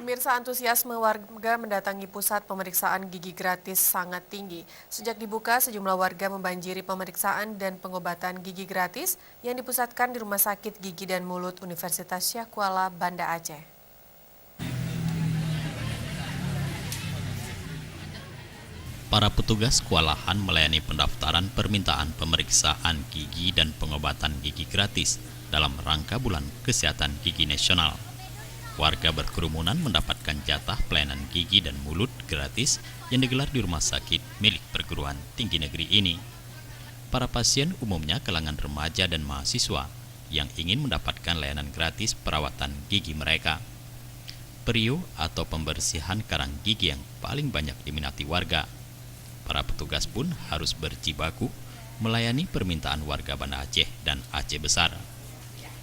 Pemirsa, antusiasme warga mendatangi pusat pemeriksaan gigi gratis sangat tinggi. Sejak dibuka, sejumlah warga membanjiri pemeriksaan dan pengobatan gigi gratis yang dipusatkan di Rumah Sakit Gigi dan Mulut Universitas Syahkuala, Banda Aceh. Para petugas kewalahan melayani pendaftaran permintaan pemeriksaan gigi dan pengobatan gigi gratis dalam rangka Bulan Kesehatan Gigi Nasional. Warga berkerumunan mendapatkan jatah pelayanan gigi dan mulut gratis yang digelar di rumah sakit milik perguruan tinggi negeri ini. Para pasien umumnya kalangan remaja dan mahasiswa yang ingin mendapatkan layanan gratis perawatan gigi mereka. Perio atau pembersihan karang gigi yang paling banyak diminati warga. Para petugas pun harus berjibaku melayani permintaan warga Banda Aceh dan Aceh Besar.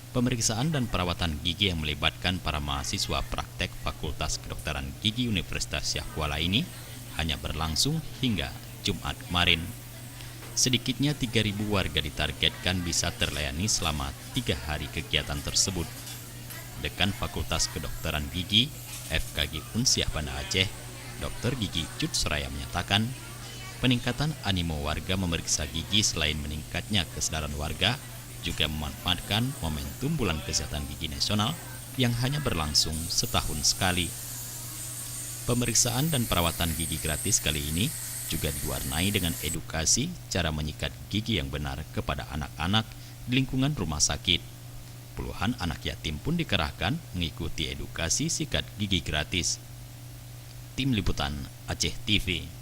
Pemeriksaan dan perawatan gigi yang melibatkan para mahasiswa praktek Fakultas Kedokteran Gigi Universitas Syahkuala ini hanya berlangsung hingga Jumat kemarin. Sedikitnya 3.000 warga ditargetkan bisa terlayani selama 3 hari kegiatan tersebut. Dekan Fakultas Kedokteran Gigi FKG Unsiah Banda Aceh, Dr. Gigi Cut Soraya menyatakan, peningkatan animo warga memeriksa gigi selain meningkatnya kesadaran warga, juga memanfaatkan momentum Bulan Kesehatan Gigi Nasional yang hanya berlangsung setahun sekali. Pemeriksaan dan perawatan gigi gratis kali ini juga diwarnai dengan edukasi cara menyikat gigi yang benar kepada anak-anak di lingkungan rumah sakit. Puluhan anak yatim pun dikerahkan mengikuti edukasi sikat gigi gratis. Tim Liputan Aceh TV.